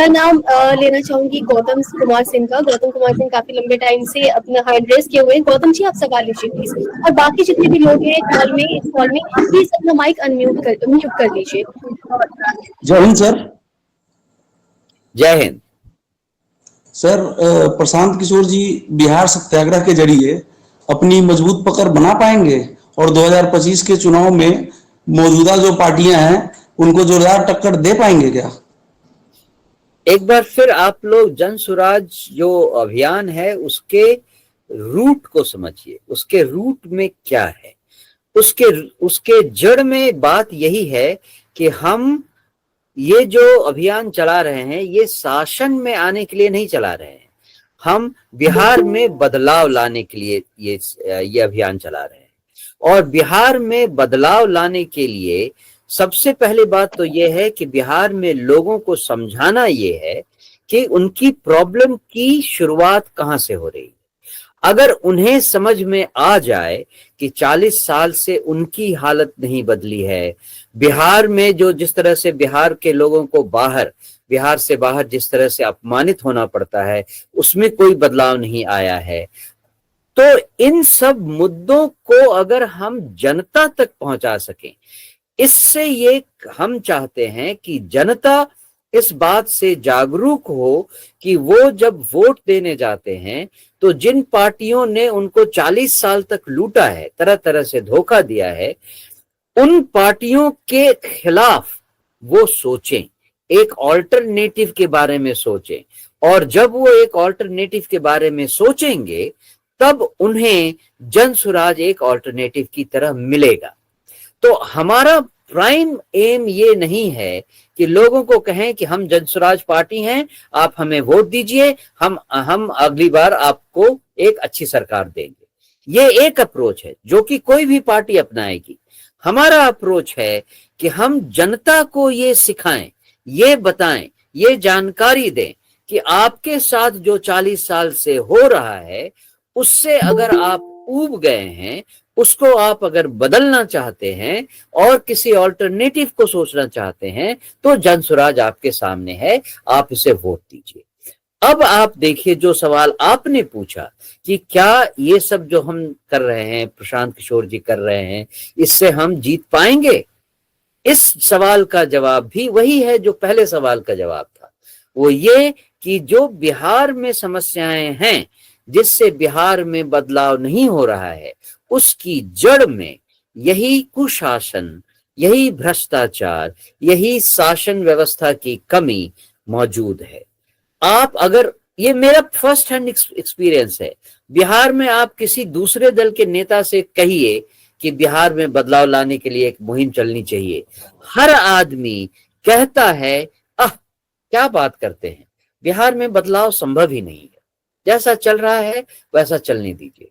मैं नाम लेना चाहूंगी गौतम कुमार सिंह का। गौतम कुमार सिंह काफी लंबे टाइम से अपना हैंड रेस किए हुए हैं। गौतम जी, आप सवाल लीजिए प्लीज। और बाकी जितने भी लोग हैं कॉल में प्लीज अपना माइक म्यूट कर लीजिए। जय हिंद सर। जय हिंद सर, प्रशांत किशोर जी बिहार सत्याग्रह के जरिए अपनी मजबूत पकड़ बना पाएंगे और 2025 के चुनाव में मौजूदा जो पार्टियां हैं उनको जोरदार टक्कर दे पाएंगे क्या? एक बार फिर आप लोग जन सुराज जो अभियान है उसके रूट को समझिए। उसके रूट में क्या है, उसके उसके जड़ में बात यही है कि हम ये जो अभियान चला रहे हैं ये शासन में आने के लिए नहीं चला रहे हैं, हम बिहार में बदलाव लाने के लिए ये अभियान चला रहे हैं। और बिहार में बदलाव लाने के लिए सबसे पहली बात तो ये है कि बिहार में लोगों को समझाना ये है कि उनकी प्रॉब्लम की शुरुआत कहां से हो रही है। अगर उन्हें समझ में आ जाए कि 40 साल से उनकी हालत नहीं बदली है, बिहार में जो जिस तरह से बिहार के लोगों को बिहार से बाहर जिस तरह से अपमानित होना पड़ता है उसमें कोई बदलाव नहीं आया है, तो इन सब मुद्दों को अगर हम जनता तक पहुंचा सकें, इससे ये हम चाहते हैं कि जनता इस बात से जागरूक हो कि वो जब वोट देने जाते हैं तो जिन पार्टियों ने उनको 40 साल तक लूटा है, तरह तरह से धोखा दिया है, उन पार्टियों के खिलाफ वो सोचें, एक ऑल्टरनेटिव के बारे में सोचें। और जब वो एक ऑल्टरनेटिव के बारे में सोचेंगे तब उन्हें जनसुराज एक ऑल्टरनेटिव की तरह मिलेगा। तो हमारा प्राइम एम ये नहीं है कि लोगों को कहें कि हम जनसुराज पार्टी हैं, आप हमें वोट दीजिए, हम अगली बार आपको एक अच्छी सरकार देंगे। ये एक अप्रोच है जो कि कोई भी पार्टी अपनाएगी। हमारा अप्रोच है कि हम जनता को ये सिखाएं, ये बताएं, ये जानकारी दें कि आपके साथ जो 40 साल से हो रहा है उससे अगर आप ऊब गए हैं, उसको आप अगर बदलना चाहते हैं और किसी ऑल्टरनेटिव को सोचना चाहते हैं तो जनसुराज आपके सामने है, आप इसे वोट दीजिए। अब आप देखिए जो सवाल आपने पूछा कि क्या ये सब जो हम कर रहे हैं, प्रशांत किशोर जी कर रहे हैं, इससे हम जीत पाएंगे? इस सवाल का जवाब भी वही है जो पहले सवाल का जवाब था, वो ये कि जो बिहार में समस्याएं हैं जिससे बिहार में बदलाव नहीं हो रहा है, उसकी जड़ में यही कुशासन, यही भ्रष्टाचार, यही शासन व्यवस्था की कमी मौजूद है। आप अगर, ये मेरा फर्स्ट हैंड एक्सपीरियंस है, बिहार में आप किसी दूसरे दल के नेता से कहिए कि बिहार में बदलाव लाने के लिए एक मुहिम चलनी चाहिए, हर आदमी कहता है क्या बात करते हैं, बिहार में बदलाव संभव ही नहीं है, जैसा चल रहा है वैसा चलने दीजिए।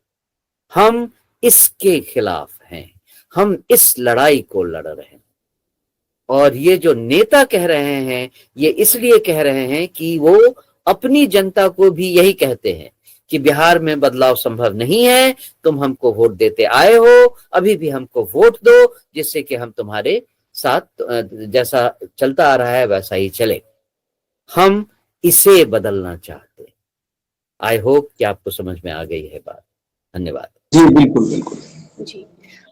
हम इसके खिलाफ हैं, हम इस लड़ाई को लड़ रहे हैं। और ये जो नेता कह रहे हैं ये इसलिए कह रहे हैं कि वो अपनी जनता को भी यही कहते हैं कि बिहार में बदलाव संभव नहीं है, तुम हमको वोट देते आए हो, अभी भी हमको वोट दो जिससे कि हम तुम्हारे साथ जैसा चलता आ रहा है वैसा ही चले। हम इसे बदलना चाहते हैं। आई होप कि आपको समझ में आ गई है बात। धन्यवाद। जी बिल्कुल बिल्कुल जी।